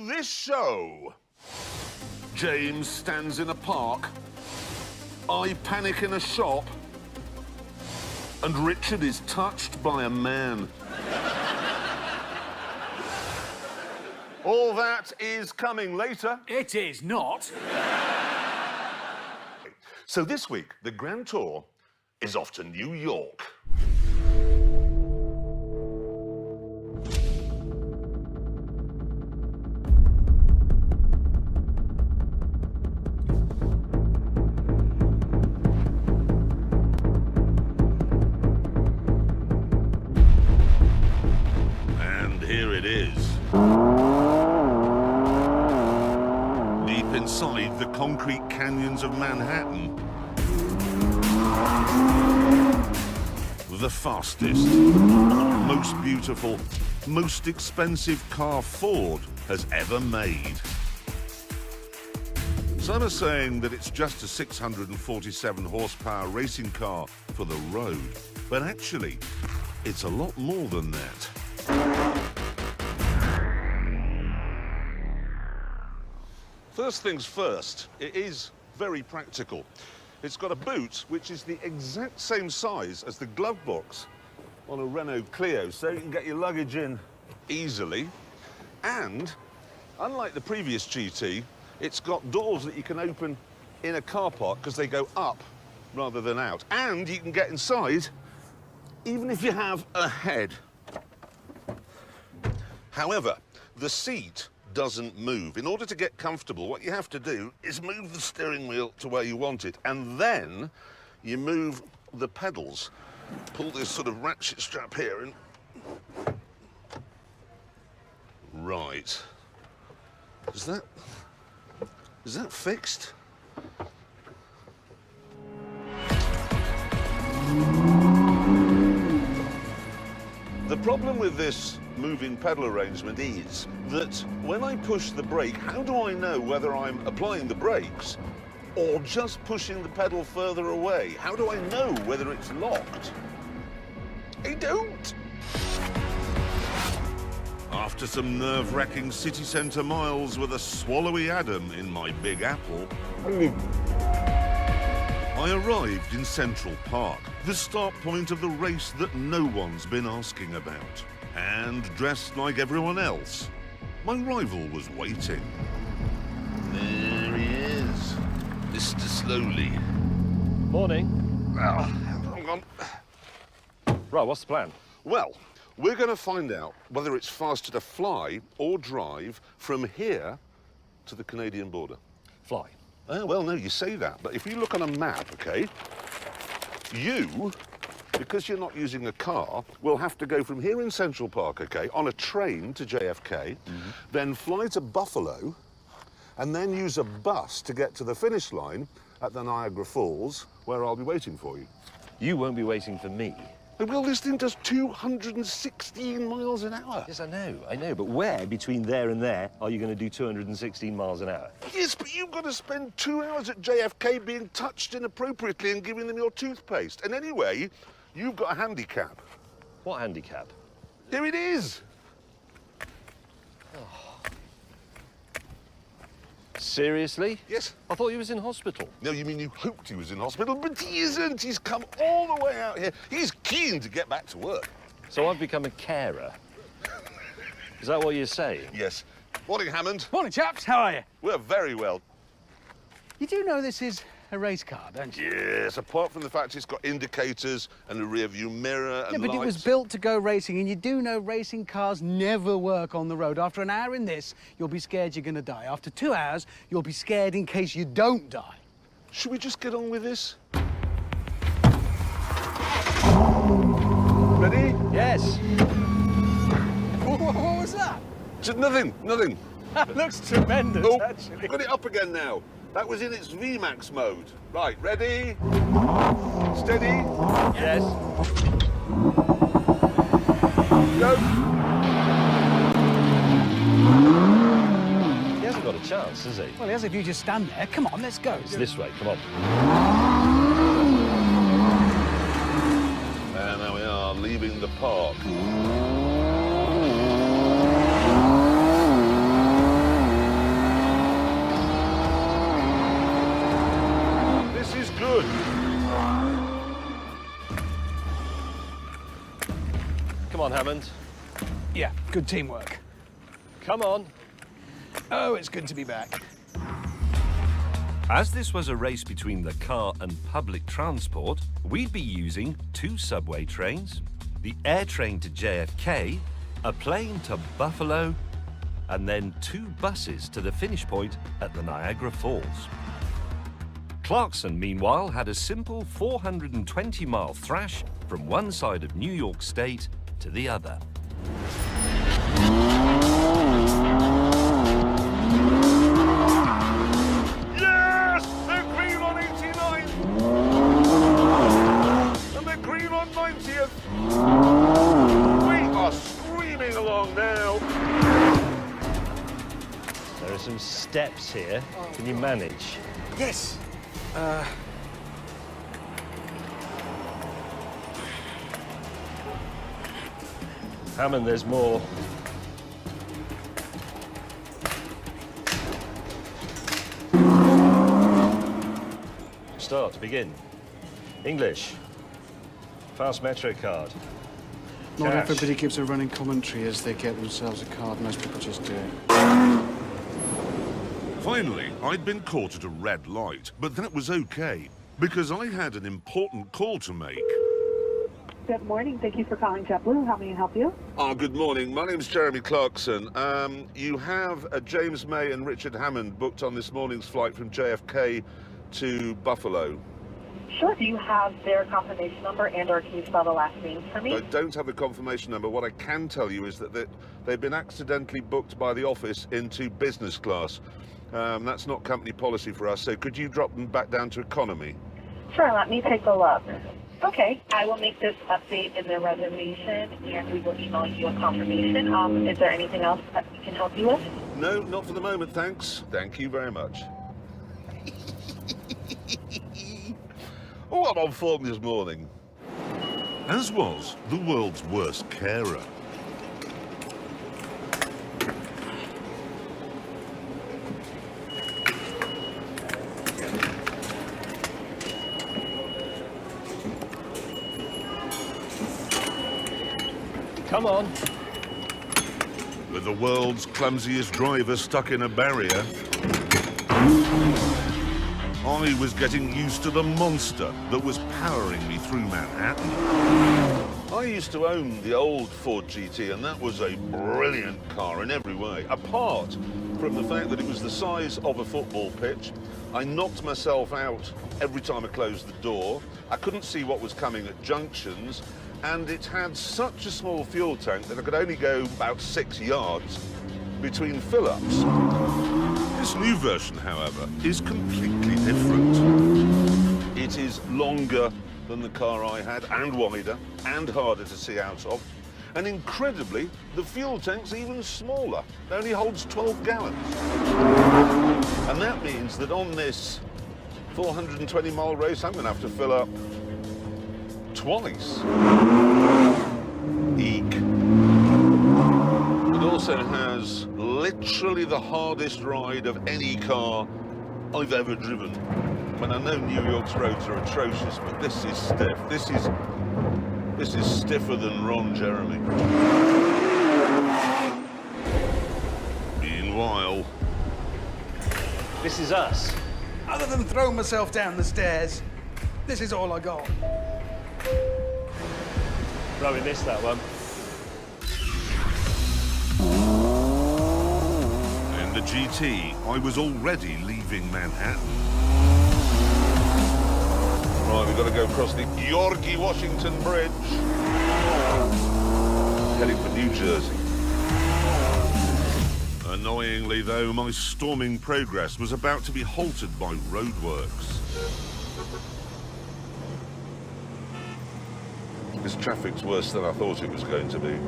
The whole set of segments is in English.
this show. James stands in a park. I panic in a shop. And Richard is touched by a man. All that is coming later. It is not. So this week, the Grand Tour is off to New York. And here it is. Deep inside the concrete canyons of Manhattan. The fastest, most beautiful, most expensive car Ford has ever made. Some are saying that it's just a 647 horsepower racing car for the road, but actually, it's a lot more than that. First things first, it is very practical. It's got a boot which is the exact same size as the glove box on a Renault Clio, so you can get your luggage in easily. And unlike the previous GT, it's got doors that you can open in a car park because they go up rather than out. And you can get inside even if you have a head. However, the seat doesn't move. In order to get comfortable, what you have to do is move the steering wheel to where you want it, and then you move the pedals. Pull this sort of ratchet strap here and... Right. Is that fixed? The problem with this moving pedal arrangement is that when I push the brake, how do I know whether I'm applying the brakes or just pushing the pedal further away? How do I know whether it's locked? I don't. After some nerve-wracking city centre miles with a swallowy Adam in my Big Apple, I arrived in Central Park, the start point of the race that no one's been asking about. And dressed like everyone else, my rival was waiting. There he is, Mr. Slowly. Morning. Oh, hang on. Right, what's the plan? Well, we're going to find out whether it's faster to fly or drive from here to the Canadian border. Fly. Oh, well, no, you say that, but if you look on a map, OK, you, because you're not using a car, will have to go from here in Central Park, OK, on a train to JFK, then fly to Buffalo, and then use a bus to get to the finish line at the Niagara Falls, where I'll be waiting for you. You won't be waiting for me. Well, this thing does 216 miles an hour. Yes, I know, but where between there and there are you going to do 216 miles an hour? Yes, but you've got to spend 2 hours at JFK being touched inappropriately and giving them your toothpaste. And anyway, you've got a handicap. What handicap? Here it is. Seriously? Yes. I thought you was in hospital. No, you mean you hoped he was in hospital, but he isn't. He's come all the way out here. He's keen to get back to work. So I've become a carer. Is that what you're saying? Yes. Morning, Hammond. Morning, chaps. How are you? We're very well. You do know this is a race car, don't you? Yes, apart from the fact it's got indicators and a rear-view mirror and Yeah, but lights. it was built to go racing, and you do know racing cars never work on the road. After an hour in this, you'll be scared you're going to die. After 2 hours, you'll be scared in case you don't die. Should we just get on with this? Ready? Yes. What was that? Just nothing. That looks tremendous, Oh, actually. got it up again now. That was in its VMAX mode. Right, ready? Steady? Yes. Go! He hasn't got a chance, has he? Well, as if you just stand there. Come on, let's go. It's this way, come on. And now we are leaving the park. on, Hammond. Yeah, good teamwork. Come on. Oh, it's good to be back. As this was a race between the car and public transport, we'd be using 2 subway trains, the air train to JFK, a plane to Buffalo, and then 2 buses to the finish point at the Niagara Falls. Clarkson, meanwhile, had a simple 420-mile thrash from one side of New York State to the other. Yes! They're green on 89! And they're green on 90th! We are screaming along now! There are some steps here. Can you manage? Yes. Hammond, there's more. Start, begin. English. Fast Metro card. Not Cash. everybody gives a running commentary as they get themselves a card. Most people just do it. Finally, I'd been caught at a red light, but that was okay, because I had an important call to make. Good morning. Thank you for calling JetBlue. How may I help you? Good morning. My name's Jeremy Clarkson. You have James May and Richard Hammond booked on this morning's flight from JFK to Buffalo. Sure. Do you have their confirmation number and/or can you spell the last name for me? I don't have the confirmation number. What I can tell you is that they've been accidentally booked by the office into business class. That's not company policy for us, so could you drop them back down to economy? Sure. Let me take a look. Okay. I will make this update in the reservation and we will email you a confirmation. Is there anything else that we can help you with? No, not for the moment, thanks. Thank you very much. Oh, I'm on form this morning. As was the world's worst carer. Come on. With the world's clumsiest driver stuck in a barrier, I was getting used to the monster that was powering me through Manhattan. I used to own the old Ford GT, and that was a brilliant car in every way. Apart from the fact that it was the size of a football pitch, I knocked myself out every time I closed the door. I couldn't see what was coming at junctions, and it had such a small fuel tank that I could only go about 6 yards between fill-ups. This new version, however, is completely different. It is longer than the car I had, and wider, and harder to see out of. And incredibly, the fuel tank's even smaller. It only holds 12 gallons. And that means that on this 420-mile race, I'm going to have to fill up twice. Eek. It also has literally the hardest ride of any car I've ever driven. And I know New York's roads are atrocious, but this is stiff. This is stiffer than Ron Jeremy. Meanwhile, This is us. Other than throw myself down the stairs, this is all I got. Right, we missed that one. in the GT, I was already leaving Manhattan. Right, we've got to go across the George Washington Bridge. Heading for New Jersey. Annoyingly, though, my storming progress was about to be halted by roadworks. This traffic's worse than I thought it was going to be.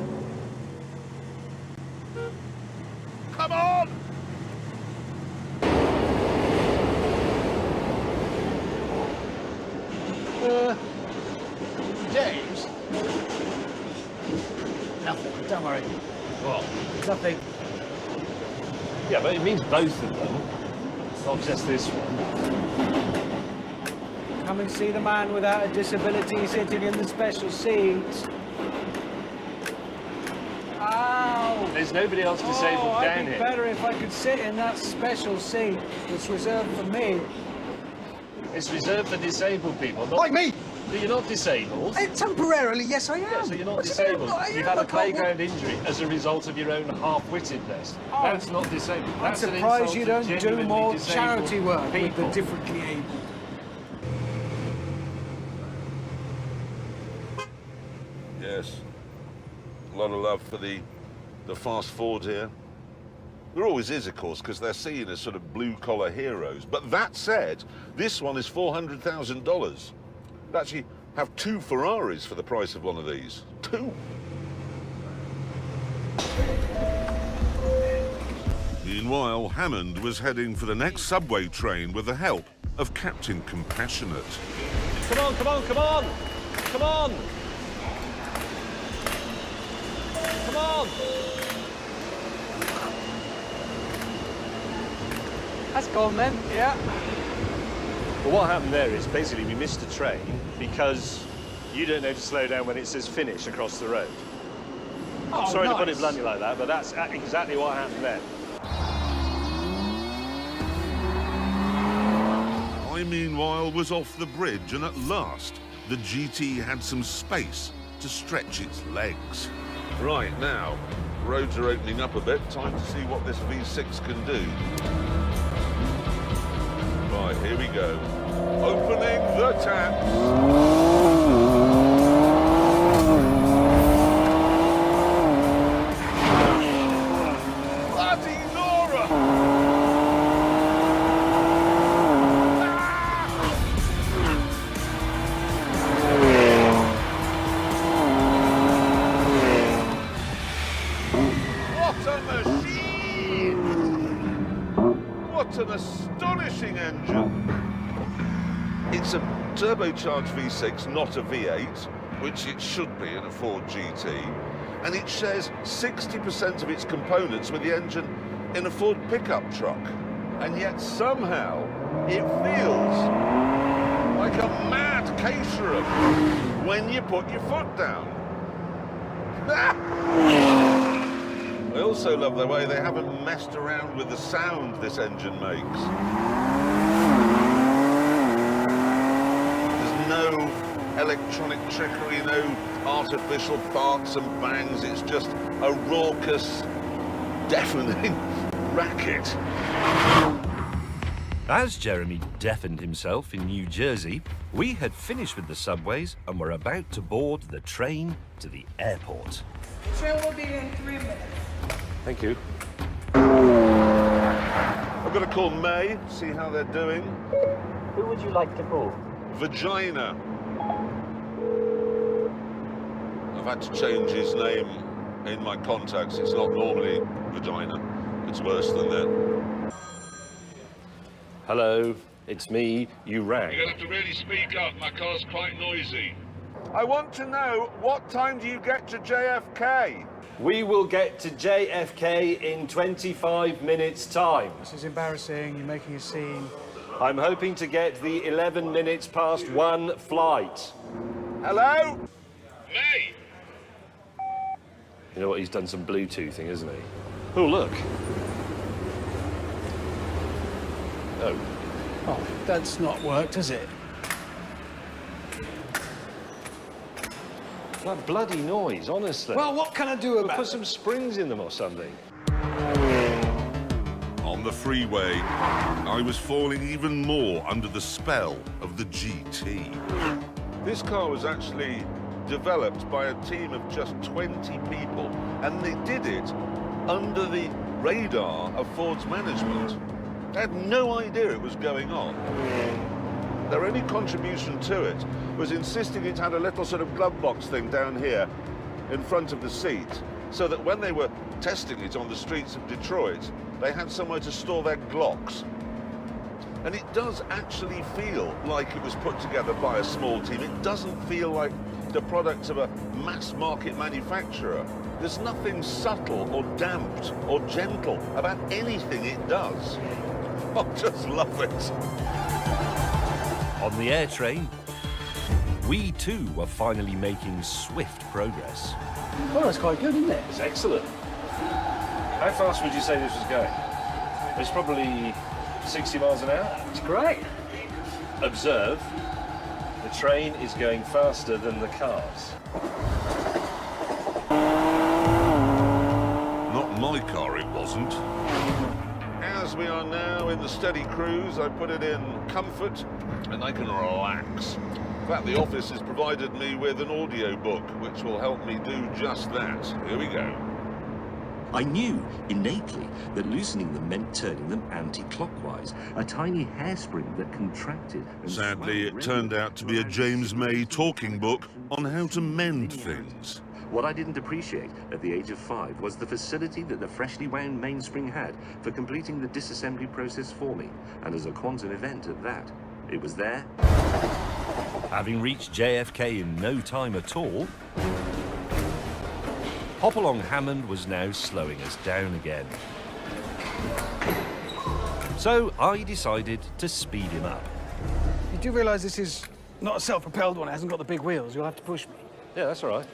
Come on! James? Nothing, don't worry. What? Nothing. Yeah, but it means both of them, not just this one. Come and see the man without a disability sitting in the special seats. There's nobody else disabled down I'd be here. better if I could sit in that special seat that's reserved for me. It's reserved for disabled people. Not, Like me! You're not disabled. Temporarily, yes, I am. Yeah, so you're not What do you mean? disabled. I You've am. had I a can't playground injury as a result of your own half-wittedness. Oh. That's not disabled. I'm That's an surprised insult you to don't do genuinely more disabled charity work with people. the differently able. Yes. A lot of love for the fast Ford here. There always is, of course, because they're seen as sort of blue-collar heroes. But that said, this one is $400,000. They actually have 2 Ferraris for the price of one of these. 2. Meanwhile, Hammond was heading for the next subway train with the help of Captain Compassionate. Come on, come on, come on! Come on! Come on! That's gone then, yeah. Well, what happened there is basically we missed a train because you don't know to slow down when it says finish across the road. I'm Oh, sorry to put it nice. bluntly like that, but that's exactly what happened there. I, meanwhile, was off the bridge, and at last, the GT had some space to stretch its legs. Right, now, roads are opening up a bit. Time to see what this V6 can do. Right, here we go. Opening the taps. Bloody Nora! What a machine! What an astonishing engine! It's a turbocharged V6, not a V8, which it should be in a Ford GT, and it shares 60% of its components with the engine in a Ford pickup truck. And yet somehow it feels like a mad caterer when you put your foot down. I also love the way they haven't messed around with the sound this engine makes. There's no electronic trickery, no artificial barks and bangs. It's just a raucous, deafening racket. As Jeremy deafened himself in New Jersey, we had finished with the subways and were about to board the train to the airport. Train will be in 3 minutes. Thank you. I've got to call May, see how they're doing. Who would you like to call? Vagina. I've had to change his name in my contacts. It's not normally Vagina. It's worse than that. Hello, it's me. You rang. You're going to have to really speak up. My car's quite noisy. I want to know, what time do you get to JFK? We will get to JFK in 25 minutes' time. This is embarrassing. You're making a scene. I'm hoping to get the 11 minutes past 1 flight. Hello? May! You know what? He's done some Bluetoothing, isn't he? Oh, look. Oh. Oh, that's not worked, has it? That bloody noise, honestly. Well, what can I do We'll about put it? some springs in them or something. On the freeway, I was falling even more under the spell of the GT. This car was actually developed by a team of just 20 people, and they did it under the radar of Ford's management. They had no idea it was going on. Their only contribution to it was insisting it had a little sort of glove box thing down here in front of the seat, so that when they were testing it on the streets of Detroit, they had somewhere to store their Glocks. And it does actually feel like it was put together by a small team. It doesn't feel like the product of a mass market manufacturer. There's nothing subtle or damped or gentle about anything it does. I just love it. On the air train, we too were finally making swift progress. Well, that's quite good, isn't it? It's excellent. How fast would you say this was going? It's probably 60 miles an hour. It's great. Observe, the train is going faster than the cars. Not my car, it wasn't. As we are now in the steady cruise, I put it in comfort and I can relax. In fact, the office has provided me with an audio book, which will help me do just that. Here we go. I knew innately that loosening them meant turning them anti-clockwise, a tiny hairspring that contracted. And Sadly, swung it turned out to be a around James May 60 talking book on how to mend things. What I didn't appreciate at the age of 5 was the facility that the freshly wound mainspring had for completing the disassembly process for me, and as a quantum event at that. It was there. Having reached JFK in no time at all, Hopalong Hammond was now slowing us down again. So I decided to speed him up. You do realise this is not a self-propelled one, it hasn't got the big wheels. You'll have to push me. Yeah, that's all right.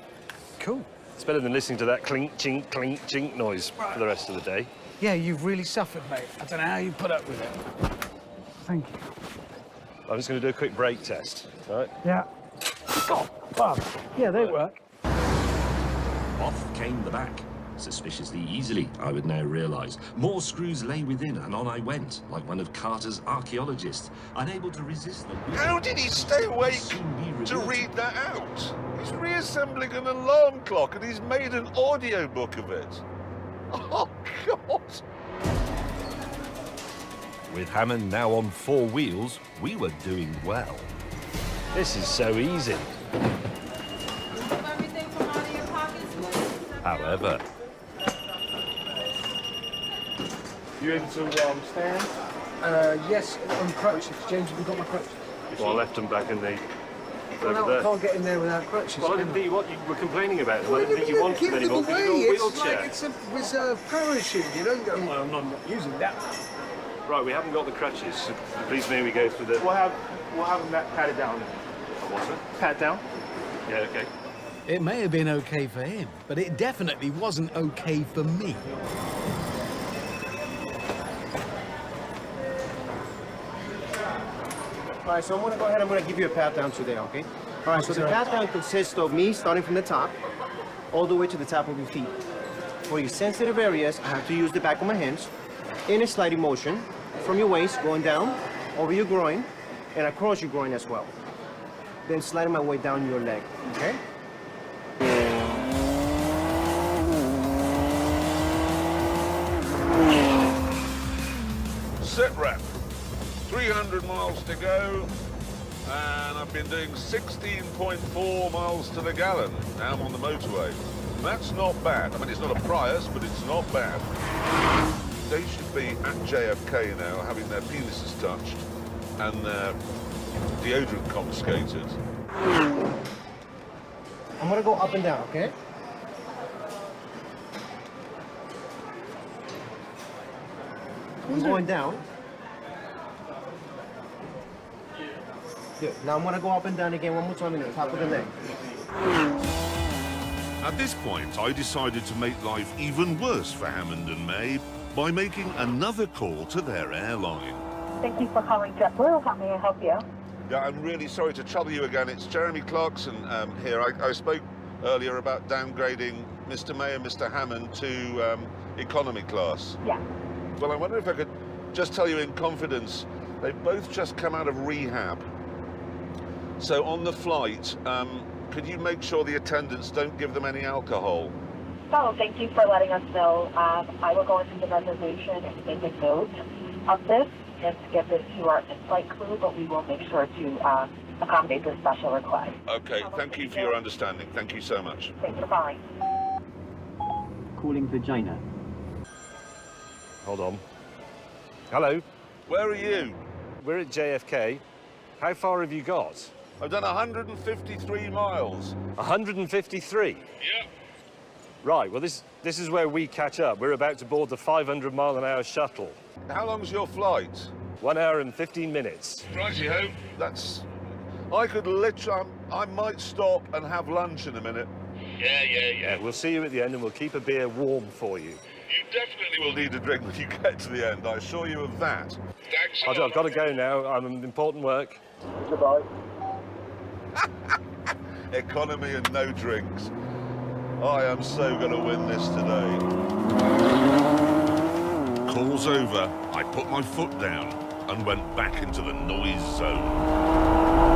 Cool. It's better than listening to that clink, chink noise for the rest of the day. Yeah, you've really suffered, mate. I don't know how you put up with it. Thank you. I'm just going to do a quick brake test, all right? Yeah. Oh, wow. Yeah, they work. Off came the back. Suspiciously easily, I would now realise. More screws lay within, and on I went, like one of Carter's archaeologists, unable to resist the... How did he stay awake to read that out? He's reassembling an alarm clock and he's made an audio book of it. Oh, God. With Hammond now on 4 wheels, we were doing well. This is so easy. Everything from out of your pockets? However, You able to stand? Yes, on crutches. James, have you got my crutches? Well, I left them back in the... Well, no, I can't get in there without crutches. Well, I didn't think what you were complaining about them. I didn't think you wanted them anymore because you're a wheelchair. It's a reserve parachute, you know? Well, I'm not using that. Right, we haven't got the crutches. So please may we go through the... We'll have them patted down. What's it? Pat down. Yeah, okay. It may have been okay for him, but it definitely wasn't okay for me. All right, so I'm gonna go ahead. I'm gonna give you a pat down today, okay? All right, so the pat down consists of me starting from the top, all the way to the top of your feet. For your sensitive areas, I have to use the back of my hands in a sliding motion from your waist going down over your groin and across your groin as well. Then sliding my way down your leg, okay? Sit rep. 300 miles to go, and I've been doing 16.4 miles to the gallon. Now I'm on the motorway. That's not bad. I mean, it's not a Prius, but it's not bad. They should be at JFK now, having their penises touched and their deodorant confiscated. I'm gonna go up and down, okay? I'm going down. Good. Now I'm gonna go up and down again one more time in the top of the leg. At this point, I decided to make life even worse for Hammond and May by making another call to their airline. Thank you for calling JetBlue. How may I help you? Yeah, I'm really sorry to trouble you again. It's Jeremy Clarkson here. I spoke earlier about downgrading Mr. May and Mr. Hammond to economy class. Yeah. Well, I wonder if I could just tell you in confidence, they've both just come out of rehab. So on the flight, could you make sure the attendants don't give them any alcohol? So thank you for letting us know. I will go into the reservation and make a note of this and give this to our in-flight crew, but we will make sure to accommodate this special request. Okay, thank you for your understanding. Thank you so much. Thanks for calling. Calling vagina. Hold on. Hello. Where are you? We're at JFK. How far have you got? I've done 153 miles. 153? Yeah. Right, well, this is where we catch up. We're about to board the 500-mile-an-hour shuttle. How long's your flight? 1 hour and 15 minutes. Righty-ho. That's... I could literally... I might stop and have lunch in a minute. Yeah, we'll see you at the end and we'll keep a beer warm for you. You definitely will need a drink when you get to the end, I assure you of that. Thanks. I've got to go now. I'm important work. Goodbye. Economy and no drinks. I am so going to win this today. Call's over. I put my foot down and went back into the noise zone.